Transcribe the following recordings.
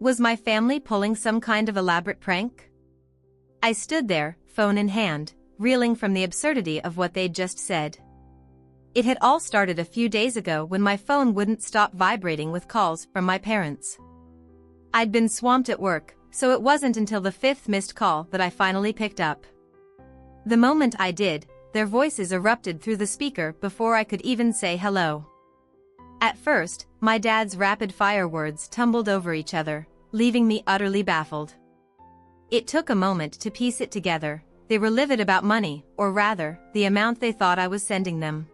Was my family pulling some kind of elaborate prank? I stood there, phone in hand, reeling from the absurdity of what they'd just said. It had all started a few days ago when my phone wouldn't stop vibrating with calls from my parents. I'd been swamped at work, so it wasn't until the fifth missed call that I finally picked up. The moment I did, their voices erupted through the speaker before I could even say hello. At first, my dad's rapid-fire words tumbled over each other, leaving me utterly baffled. It took a moment to piece it together. They were livid about money, or rather, the amount they thought I was sending them.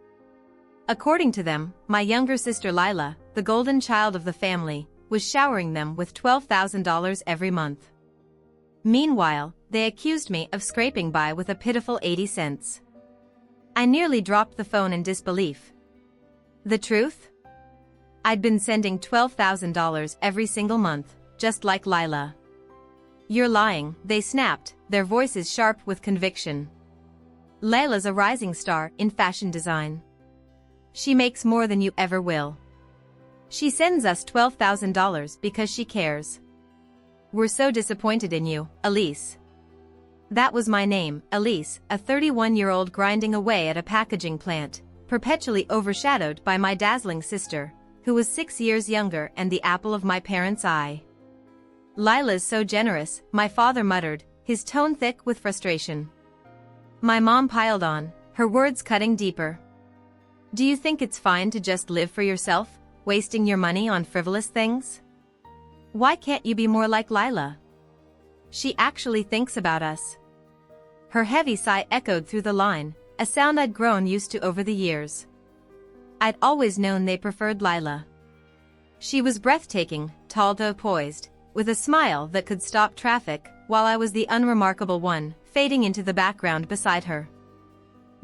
According to them, my younger sister Lila, the golden child of the family, was showering them with $12,000 every month. Meanwhile, they accused me of scraping by with a pitiful 80 cents. I nearly dropped the phone in disbelief. The truth? I'd been sending $12,000 every single month, just like Lila. You're lying, they snapped, their voices sharp with conviction. Lila's a rising star in fashion design. She makes more than you ever will. She sends us $12,000 because she cares. We're so disappointed in you, Elise. That was my name, Elise, a 31-year-old grinding away at a packaging plant, perpetually overshadowed by my dazzling sister, who was 6 years younger and the apple of my parents' eye. Lila's so generous, my father muttered, his tone thick with frustration. My mom piled on, her words cutting deeper. Do you think it's fine to just live for yourself, wasting your money on frivolous things? Why can't you be more like Lila? She actually thinks about us. Her heavy sigh echoed through the line, a sound I'd grown used to over the years. I'd always known they preferred Lila. She was breathtaking, tall though poised, with a smile that could stop traffic, while I was the unremarkable one, fading into the background beside her.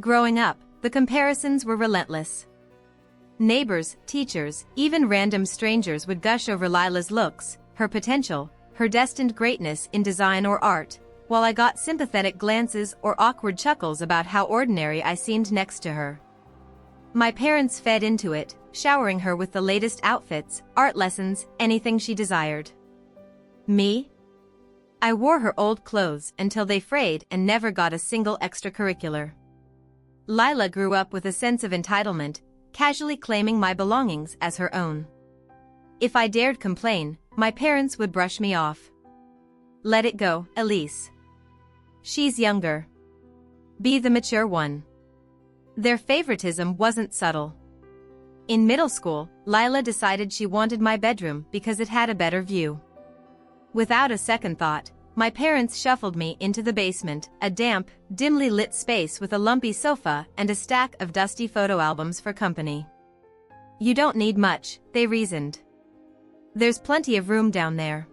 Growing up, the comparisons were relentless. Neighbors, teachers, even random strangers would gush over Lila's looks, her potential, her destined greatness in design or art, while I got sympathetic glances or awkward chuckles about how ordinary I seemed next to her. My parents fed into it, showering her with the latest outfits, art lessons, anything she desired. Me? I wore her old clothes until they frayed and never got a single extracurricular. Lila grew up with a sense of entitlement, casually claiming my belongings as her own. If I dared complain, my parents would brush me off. Let it go, Elise. She's younger. Be the mature one. Their favoritism wasn't subtle. In middle school, Lila decided she wanted my bedroom because it had a better view. Without a second thought, my parents shuffled me into the basement, a damp, dimly lit space with a lumpy sofa and a stack of dusty photo albums for company. You don't need much, they reasoned. There's plenty of room down there.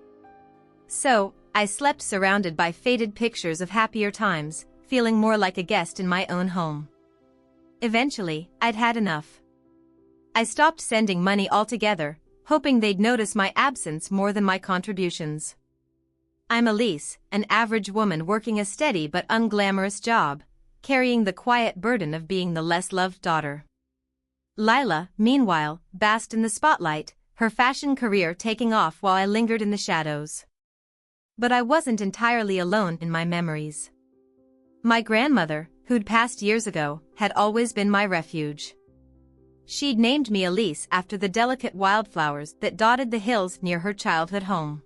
So, I slept surrounded by faded pictures of happier times, feeling more like a guest in my own home. Eventually, I'd had enough. I stopped sending money altogether, hoping they'd notice my absence more than my contributions. I'm Elise, an average woman working a steady but unglamorous job, carrying the quiet burden of being the less-loved daughter. Lila, meanwhile, basked in the spotlight, her fashion career taking off while I lingered in the shadows. But I wasn't entirely alone in my memories. My grandmother, who'd passed years ago, had always been my refuge. She'd named me Elise after the delicate wildflowers that dotted the hills near her childhood home.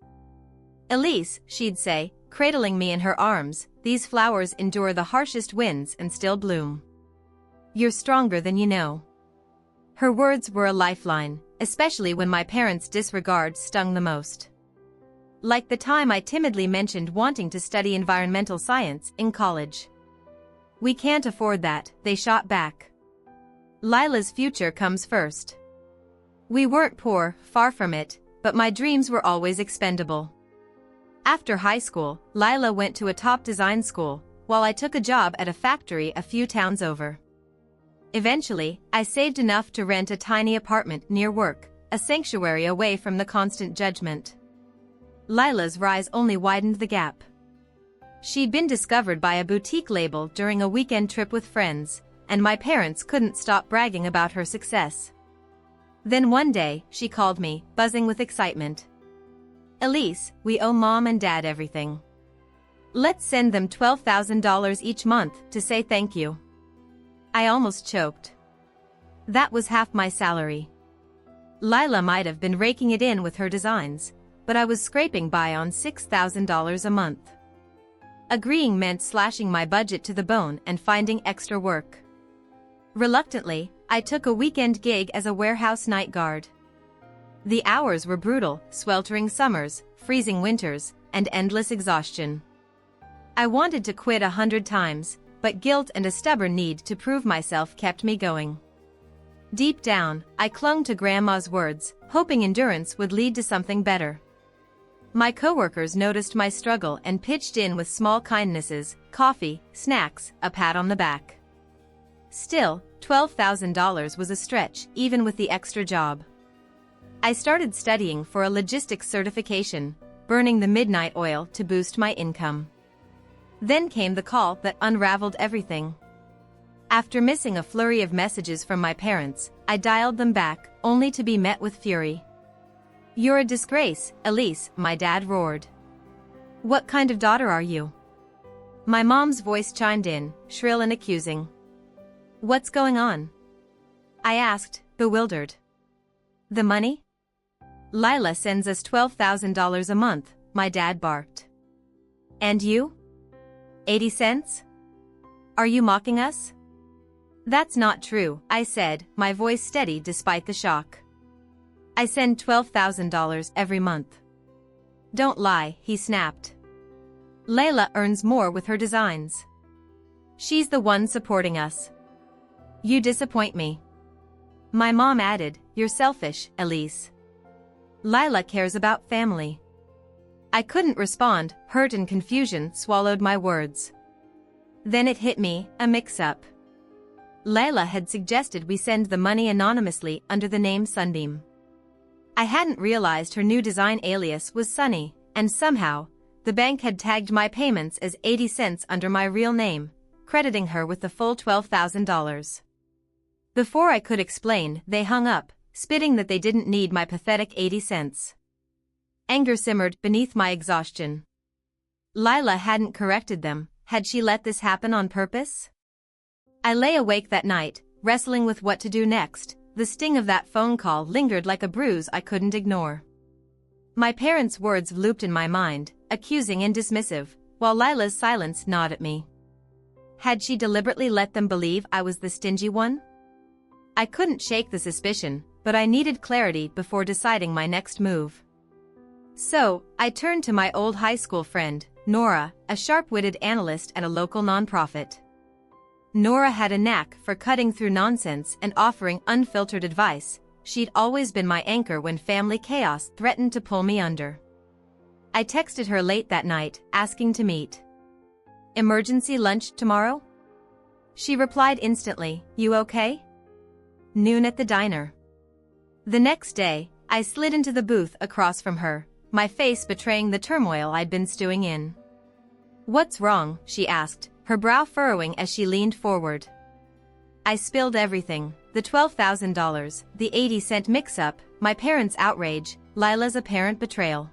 Elise, she'd say, cradling me in her arms, these flowers endure the harshest winds and still bloom. You're stronger than you know. Her words were a lifeline, especially when my parents' disregard stung the most. Like the time I timidly mentioned wanting to study environmental science in college. We can't afford that, they shot back. Lila's future comes first. We weren't poor, far from it, but my dreams were always expendable. After high school, Lila went to a top design school, while I took a job at a factory a few towns over. Eventually, I saved enough to rent a tiny apartment near work, a sanctuary away from the constant judgment. Lila's rise only widened the gap. She'd been discovered by a boutique label during a weekend trip with friends, and my parents couldn't stop bragging about her success. Then one day, she called me, buzzing with excitement. Elise, we owe Mom and Dad everything. Let's send them $12,000 each month to say thank you. I almost choked. That was half my salary. Lila might have been raking it in with her designs, but I was scraping by on $6,000 a month. Agreeing meant slashing my budget to the bone and finding extra work. Reluctantly, I took a weekend gig as a warehouse night guard. The hours were brutal, sweltering summers, freezing winters, and endless exhaustion. I wanted to quit 100 times, but guilt and a stubborn need to prove myself kept me going. Deep down, I clung to Grandma's words, hoping endurance would lead to something better. My coworkers noticed my struggle and pitched in with small kindnesses, coffee, snacks, a pat on the back. Still, $12,000 was a stretch, even with the extra job. I started studying for a logistics certification, burning the midnight oil to boost my income. Then came the call that unraveled everything. After missing a flurry of messages from my parents, I dialed them back, only to be met with fury. "You're a disgrace, Elise," my dad roared. "What kind of daughter are you?" My mom's voice chimed in, shrill and accusing. "What's going on?" I asked, bewildered. "The money? Lila sends us $12,000 a month," my dad barked. "And you? 80 cents? Are you mocking us?" "That's not true," I said, my voice steady despite the shock. "I send $12,000 every month." "Don't lie," he snapped. "Layla earns more with her designs. She's the one supporting us." "You disappoint me." My mom added, "You're selfish, Elise. Lila cares about family." I couldn't respond, hurt and confusion swallowed my words. Then it hit me, a mix-up. Layla had suggested we send the money anonymously under the name Sunbeam. I hadn't realized her new design alias was Sunny, and somehow, the bank had tagged my payments as 80 cents under my real name, crediting her with the full $12,000. Before I could explain, they hung up, spitting that they didn't need my pathetic 80 cents. Anger simmered beneath my exhaustion. Lila hadn't corrected them. Had she let this happen on purpose? I lay awake that night, wrestling with what to do next. The sting of that phone call lingered like a bruise I couldn't ignore. My parents' words looped in my mind, accusing and dismissive, while Lila's silence gnawed at me. Had she deliberately let them believe I was the stingy one? I couldn't shake the suspicion, but I needed clarity before deciding my next move. So, I turned to my old high school friend, Nora, a sharp-witted analyst at a local nonprofit. Nora had a knack for cutting through nonsense and offering unfiltered advice. She'd always been my anchor when family chaos threatened to pull me under. I texted her late that night, asking to meet. "Emergency lunch tomorrow?" She replied instantly, "You okay?" Noon at the diner. The next day, I slid into the booth across from her, my face betraying the turmoil I'd been stewing in. "What's wrong?" she asked, her brow furrowing as she leaned forward. I spilled everything, the $12,000, the 80-cent mix-up, my parents' outrage, Lila's apparent betrayal.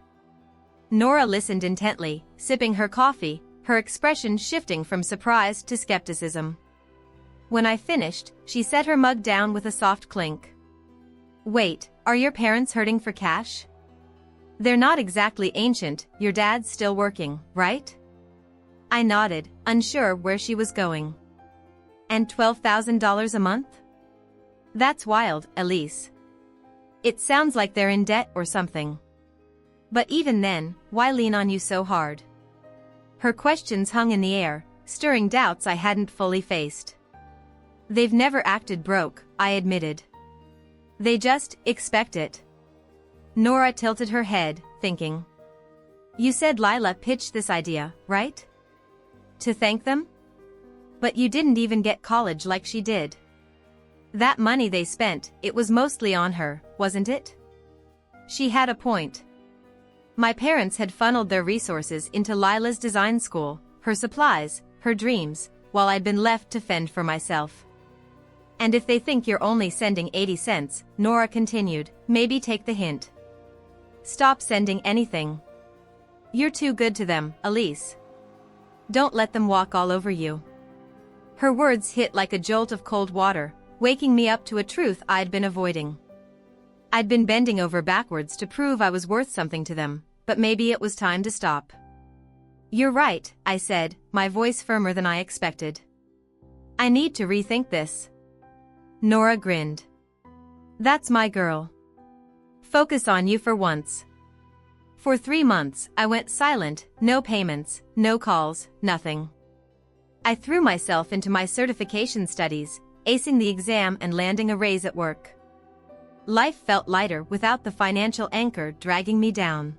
Nora listened intently, sipping her coffee, her expression shifting from surprise to skepticism. When I finished, she set her mug down with a soft clink. "Wait, are your parents hurting for cash?" "They're not exactly ancient, your dad's still working, right?" I nodded, unsure where she was going. "And $12,000 a month? That's wild, Elise. It sounds like they're in debt or something. But even then, why lean on you so hard?" Her questions hung in the air, stirring doubts I hadn't fully faced. "They've never acted broke," I admitted. "They just expect it." Nora tilted her head, thinking. "You said Lila pitched this idea, right? To thank them? But you didn't even get college like she did. That money they spent, it was mostly on her, wasn't it?" She had a point. My parents had funneled their resources into Lila's design school, her supplies, her dreams, while I'd been left to fend for myself. "And if they think you're only sending 80 cents, Nora continued, "maybe take the hint. Stop sending anything." You're too good to them, Elise. Don't let them walk all over you. Her words hit like a jolt of cold water, waking me up to a truth I'd been avoiding. I'd been bending over backwards to prove I was worth something to them, but maybe it was time to stop. You're right, I said, my voice firmer than I expected. I need to rethink this. Nora grinned. That's my girl. Focus on you for once. For 3 months, I went silent, no payments, no calls, nothing. I threw myself into my certification studies, acing the exam and landing a raise at work. Life felt lighter without the financial anchor dragging me down.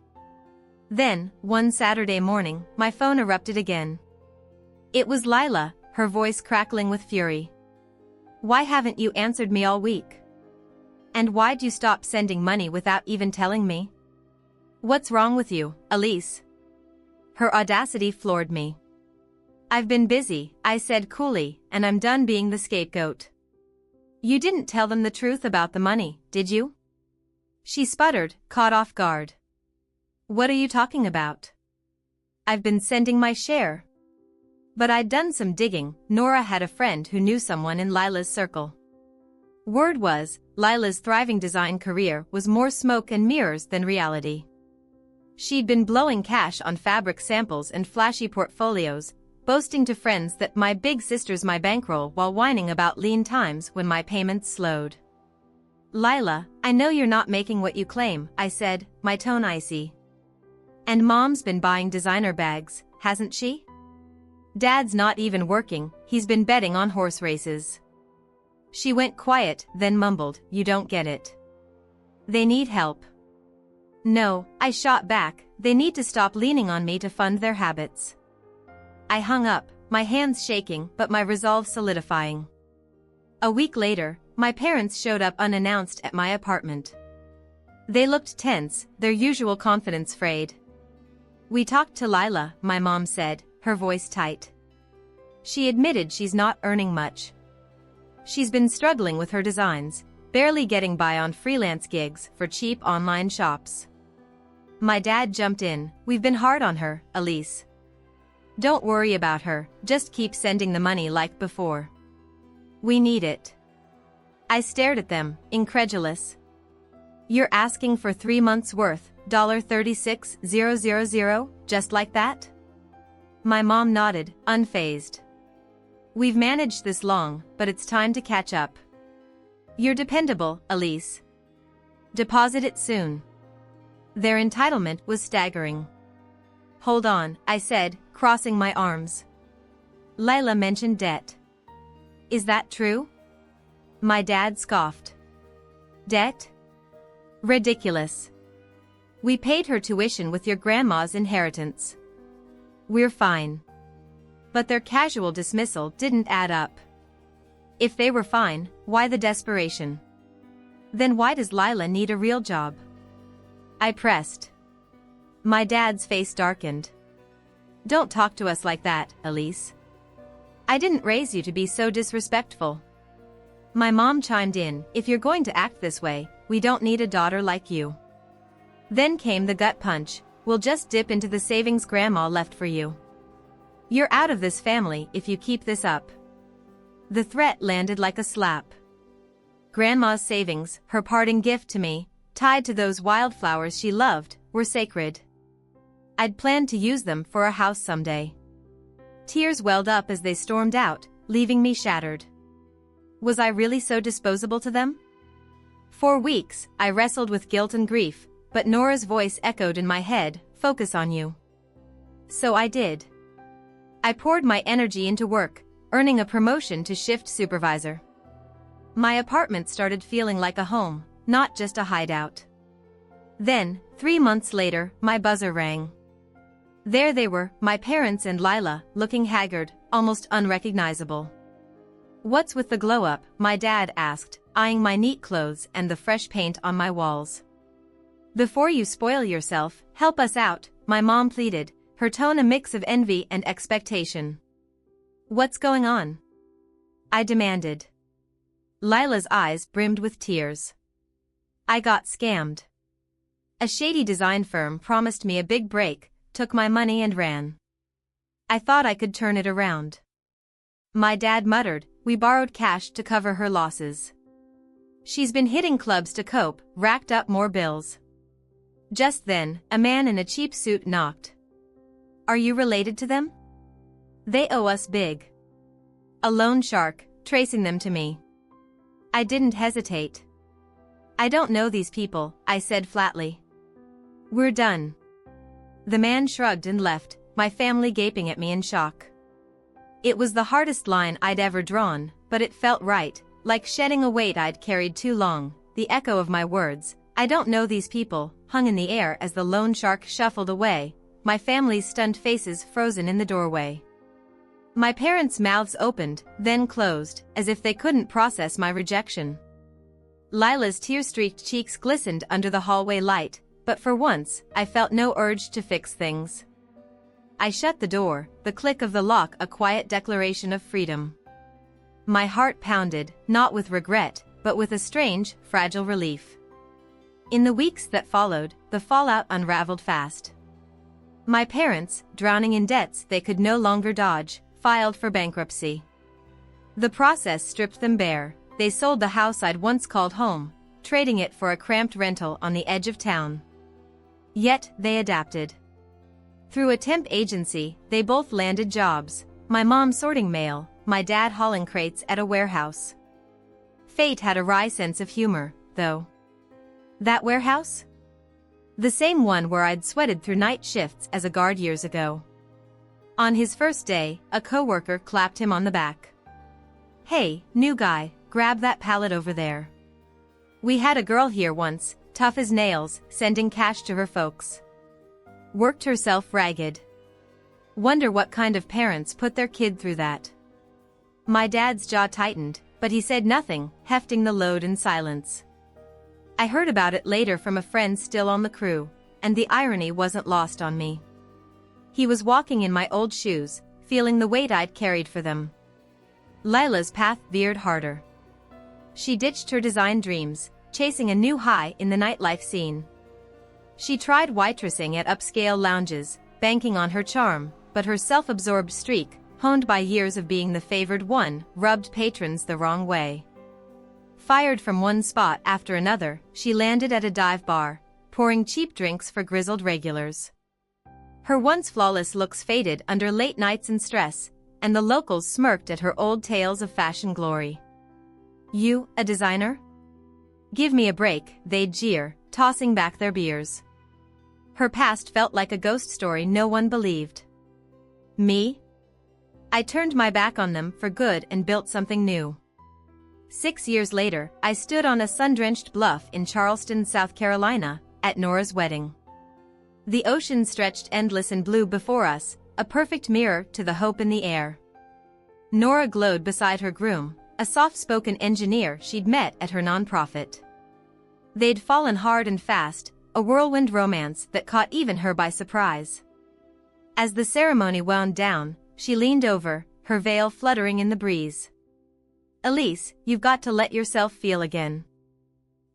Then, one Saturday morning, my phone erupted again. It was Lila, her voice crackling with fury. Why haven't you answered me all week? And why'd you stop sending money without even telling me? What's wrong with you, Elise? Her audacity floored me. I've been busy, I said coolly, and I'm done being the scapegoat. You didn't tell them the truth about the money, did you? She sputtered, caught off guard. What are you talking about? I've been sending my share. But I'd done some digging. Nora had a friend who knew someone in Lila's circle. Word was, Lila's thriving design career was more smoke and mirrors than reality. She'd been blowing cash on fabric samples and flashy portfolios, boasting to friends that my big sister's my bankroll while whining about lean times when my payments slowed. Lila, I know you're not making what you claim, I said, my tone icy. And Mom's been buying designer bags, hasn't she? Dad's not even working, he's been betting on horse races. She went quiet, then mumbled, you don't get it. They need help. No, I shot back, they need to stop leaning on me to fund their habits. I hung up, my hands shaking but my resolve solidifying. A week later, my parents showed up unannounced at my apartment. They looked tense, their usual confidence frayed. We talked to Lila, my mom said, her voice tight. She admitted she's not earning much. She's been struggling with her designs, barely getting by on freelance gigs for cheap online shops. My dad jumped in, we've been hard on her, Elise. Don't worry about her, just keep sending the money like before. We need it. I stared at them, incredulous. You're asking for 3 months' worth, $36,000, just like that? My mom nodded, unfazed. We've managed this long, but it's time to catch up. You're dependable, Elise. Deposit it soon. Their entitlement was staggering. Hold on, I said, crossing my arms. Lila mentioned debt. Is that true? My dad scoffed. Debt? Ridiculous. We paid her tuition with your grandma's inheritance. We're fine. But their casual dismissal didn't add up. If they were fine, why the desperation? Then why does Lila need a real job? I pressed. My dad's face darkened. Don't talk to us like that, Elise. I didn't raise you to be so disrespectful. My mom chimed in, if you're going to act this way, we don't need a daughter like you. Then came the gut punch, we'll just dip into the savings Grandma left for you. You're out of this family if you keep this up. The threat landed like a slap. Grandma's savings, her parting gift to me, tied to those wildflowers she loved, were sacred. I'd planned to use them for a house someday. Tears welled up as they stormed out, leaving me shattered. Was I really so disposable to them? For weeks, I wrestled with guilt and grief, but Nora's voice echoed in my head, focus on you. So I did. I poured my energy into work, earning a promotion to shift supervisor. My apartment started feeling like a home, not just a hideout. Then, 3 months later, my buzzer rang. There they were, my parents and Lila, looking haggard, almost unrecognizable. What's with the glow-up? My dad asked, eyeing my neat clothes and the fresh paint on my walls. Before you spoil yourself, help us out, my mom pleaded, her tone a mix of envy and expectation. What's going on? I demanded. Lila's eyes brimmed with tears. I got scammed. A shady design firm promised me a big break, took my money and ran. I thought I could turn it around. My dad muttered, "We borrowed cash to cover her losses. She's been hitting clubs to cope, racked up more bills." Just then, a man in a cheap suit knocked. "Are you related to them? They owe us big." A loan shark, tracing them to me. I didn't hesitate. "I don't know these people," I said flatly. "We're done." The man shrugged and left, my family gaping at me in shock. It was the hardest line I'd ever drawn, but it felt right, like shedding a weight I'd carried too long. The echo of my words, "I don't know these people," hung in the air as the loan shark shuffled away, my family's stunned faces frozen in the doorway. My parents' mouths opened, then closed, as if they couldn't process my rejection. Lila's tear-streaked cheeks glistened under the hallway light, but for once, I felt no urge to fix things. I shut the door, the click of the lock a quiet declaration of freedom. My heart pounded, not with regret, but with a strange, fragile relief. In the weeks that followed, the fallout unraveled fast. My parents, drowning in debts they could no longer dodge, filed for bankruptcy. The process stripped them bare. They sold the house I'd once called home, trading it for a cramped rental on the edge of town. Yet, they adapted. Through a temp agency, they both landed jobs, my mom sorting mail, my dad hauling crates at a warehouse. Fate had a wry sense of humor, though. That warehouse? The same one where I'd sweated through night shifts as a guard years ago. On his first day, a coworker clapped him on the back. "Hey, new guy, grab that pallet over there. We had a girl here once, tough as nails, sending cash to her folks. Worked herself ragged. Wonder what kind of parents put their kid through that." My dad's jaw tightened, but he said nothing, hefting the load in silence. I heard about it later from a friend still on the crew, and the irony wasn't lost on me. He was walking in my old shoes, feeling the weight I'd carried for them. Lila's path veered harder. She ditched her design dreams, chasing a new high in the nightlife scene. She tried waitressing at upscale lounges, banking on her charm, but her self-absorbed streak, honed by years of being the favored one, rubbed patrons the wrong way. Fired from one spot after another, she landed at a dive bar, pouring cheap drinks for grizzled regulars. Her once flawless looks faded under late nights and stress, and the locals smirked at her old tales of fashion glory. "You, a designer? Give me a break," they'd jeer, tossing back their beers. Her past felt like a ghost story no one believed. Me? I turned my back on them for good and built something new. 6 years later, I stood on a sun-drenched bluff in Charleston, South Carolina, at Nora's wedding. The ocean stretched endless and blue before us, a perfect mirror to the hope in the air. Nora glowed beside her groom, a soft-spoken engineer she'd met at her nonprofit. They'd fallen hard and fast, a whirlwind romance that caught even her by surprise. As the ceremony wound down, she leaned over, her veil fluttering in the breeze. "Elise, you've got to let yourself feel again.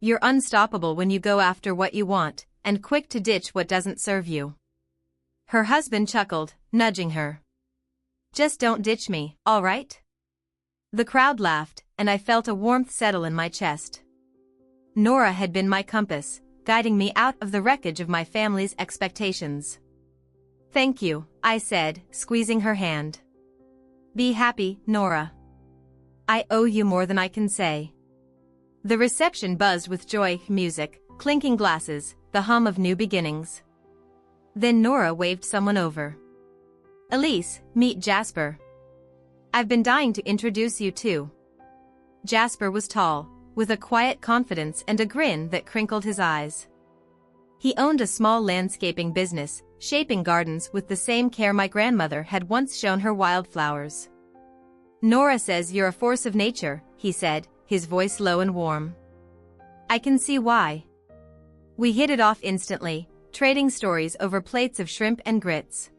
You're unstoppable when you go after what you want, and quick to ditch what doesn't serve you." Her husband chuckled, nudging her. "Just don't ditch me, all right?" The crowd laughed, and I felt a warmth settle in my chest. Nora had been my compass, guiding me out of the wreckage of my family's expectations. "Thank you," I said, squeezing her hand. "Be happy, Nora. I owe you more than I can say." The reception buzzed with joy, music, clinking glasses, the hum of new beginnings. Then Nora waved someone over. "Elise, meet Jasper. I've been dying to introduce you to." Jasper was tall, with a quiet confidence and a grin that crinkled his eyes. He owned a small landscaping business, shaping gardens with the same care my grandmother had once shown her wildflowers. "Nora says you're a force of nature," he said, his voice low and warm. "I can see why." We hit it off instantly, trading stories over plates of shrimp and grits.